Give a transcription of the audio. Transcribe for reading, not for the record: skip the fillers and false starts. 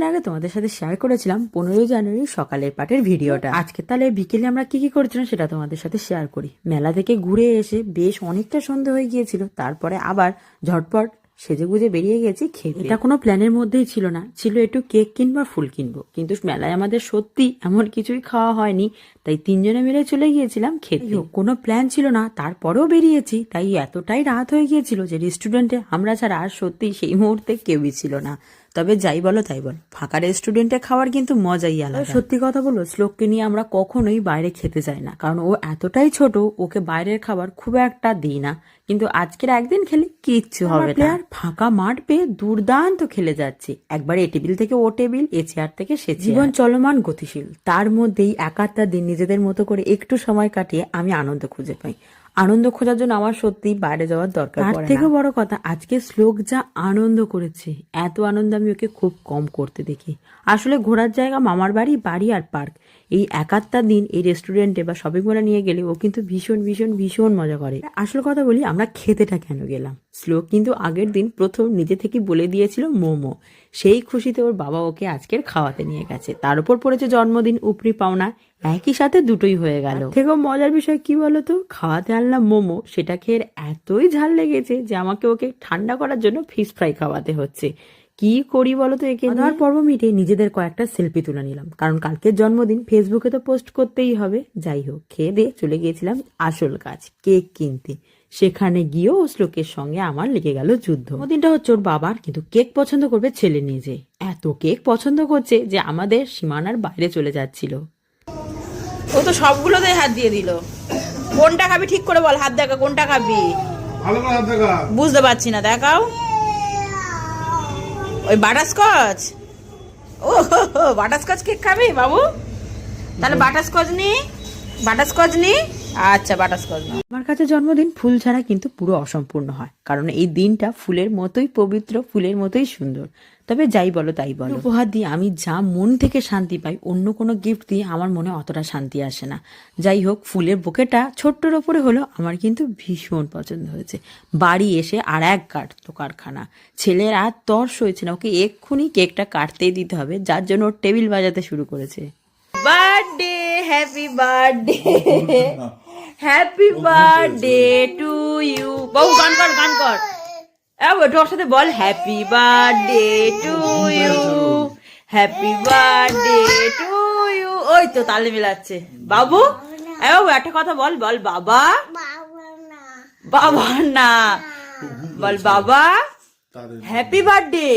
কিছুদিন আগে তোমাদের সাথে শেয়ার করেছিলাম 15 জানুয়ারি সকালের পাটের ভিডিওটা। আজকে তাহলে বিকেলে আমরা কি করেছিলাম সেটা তোমাদের সাথে শেয়ার করি। মেলা থেকে ঘুরে এসে বেশ অনেকটা সন্ধ্যা হয়ে গিয়েছিল, তারপরে আবার ঝটপট সেজে গুজে বেরিয়ে গেছি খেতে। এটা কোনো প্ল্যানের মধ্যেই ছিল না, ছিল একটু কেক কিনবো ফুল কিনবো, কিন্তু মেলায় আমাদের সত্যি এমন কিছুই খাওয়া হয়নি, তাই তিনজনে মিলে চলে গিয়েছিলাম খেতে। কোনো প্ল্যান ছিল না, তারপরেও বেরিয়েছি, তাই এতটাই রাত হয়ে গিয়েছিল যে রেস্টুরেন্টে আমরা ছাড়া আর সত্যি সেই মুহূর্তে কেউই ছিল না। তবে যাই বলো তাই বলো, ফাঁকা রেস্টুরেন্টে খাওয়ার কিন্তু মজাই আলাদা। সত্যি কথা বলো, শ্লোককে নিয়ে আমরা কখনোই বাইরে খেতে যাই না, কারণ ও এতটাই ছোট, ওকে বাইরের খাবার খুব একটা দিই না। কিন্তু আজকের একদিন খেলে কিচ্ছু হবে না। ফাঁকা মাঠ পেয়ে দুর্দান্ত খেলে যাচ্ছে, একবার এ টেবিল থেকে ও টেবিল, এ চেয়ার থেকে সে। জীবন চলমান গতিশীল, তার মধ্যেই একাত্তা দিন নিজেদের মতো করে একটু সময় কাটিয়ে আমি আনন্দ খুঁজে পাই। আনন্দ খোঁজার জন্য আমার সত্যি বাইরে যাওয়ার দরকার পড়ে না। তার থেকে বড় কথা, আজকে শ্লোক যা আনন্দ করেছে, এত আনন্দ আমি ওকে খুব কম করতে দেখি। আসলে ঘোরার জায়গা মামার বাড়ি, বাড়ি আর পার্ক, এই একাত্তা দিন এই রেস্টুরেন্টে বা শপিং মলে নিয়ে গেলে ও কিন্তু ভীষণ ভীষণ ভীষণ মজা করে। আসল কথা বলি, আমরা খেতেটা কেন গেলাম। শ্লোক কিন্তু আগের দিন প্রথম নিজে থেকে বলে দিয়েছিল মোমো, সেই খুশিতে ওর বাবা ওকে আজকের খাওয়াতে নিয়ে গেছে। তার উপর পড়েছে জন্মদিন, উপরি পাওনা, একই সাথে দুটোই হয়ে গেল। থেকেও মজার বিষয় কি বলতো, খাওয়াতে আনলাম মোমো, সেটা খেয়ে এতই ঝাল লেগেছে যে আমাকে ওকে ঠান্ডা করার জন্য ফিশ ফ্রাই খাওয়াতে হচ্ছে। কি করি বলতো একে। খাওয়ার পর্ব মিটে নিজেদের কয়েকটা সেলফি তুলে নিলাম, কারণ কালকের জন্মদিন, ফেসবুকে তো পোস্ট করতেই হবে। যাই হোক, খেয়ে দিয়ে চলে গিয়েছিলাম আসল কাজ, কেক কিনতে। সেখানে গিয়েও শ্লোকের সঙ্গে আমার লেগে গেল যুদ্ধ। দিনটা হচ্ছে ওর বাবার, কিন্তু কেক পছন্দ করবে ছেলে নিজে। এত কেক পছন্দ করছে যে আমাদের সীমানার বাইরে চলে যাচ্ছিল। ও তো সবগুলোতে হাত দিয়ে দিল। কোনটা খাবি ঠিক করে বল, হাত দেখা কোনটা খাবি। ভালো করে হাত দেখা। বুঝতে পারছি না, দেখাও। ওই বাটারস্কচ, ও বাটারস্কচ কেক খাবি বাবু? তাহলে বাটারস্কচ নি, বাটারস্কচ নি। আচ্ছা বাটারস্কচ না। আমার কাছে জন্মদিন ফুল ছাড়া কিন্তু পুরো অসম্পূর্ণ হয়, কারণ এই দিনটা ফুলের মতোই পবিত্র, ফুলের মতোই সুন্দর। তবে যাই বলো তাই বলো, উপহার দিয়ে আমি যা মন থেকে শান্তি পাই, অন্য কোনো গিফট দিয়ে আমার মনে অতটা শান্তি আসে না। যাই হোক, ফুলের বুকেটা ছোট্টর ওপরে হলো আমার কিন্তু ভীষণ পছন্দ হয়েছে। বাড়ি এসে আর এক কাটতো কারখানা, ছেলের আর তর্স হয়েছে না, ওকে এক্ষুনি কেকটা কাটতেই দিতে হবে, যার জন্য ওর টেবিল বাজাতে শুরু করেছে। Birthday, happy birthday, happy birthday to you. বাবু গান কর, গান কর। ওর সাথে বল, happy birthday to you, happy birthday to you. ওই তো তালে মিলাচ্ছে বাবু। বাবু একটা কথা বল, বল বাবা। বাবা না, বল বাবা হ্যাপি বার্থডে।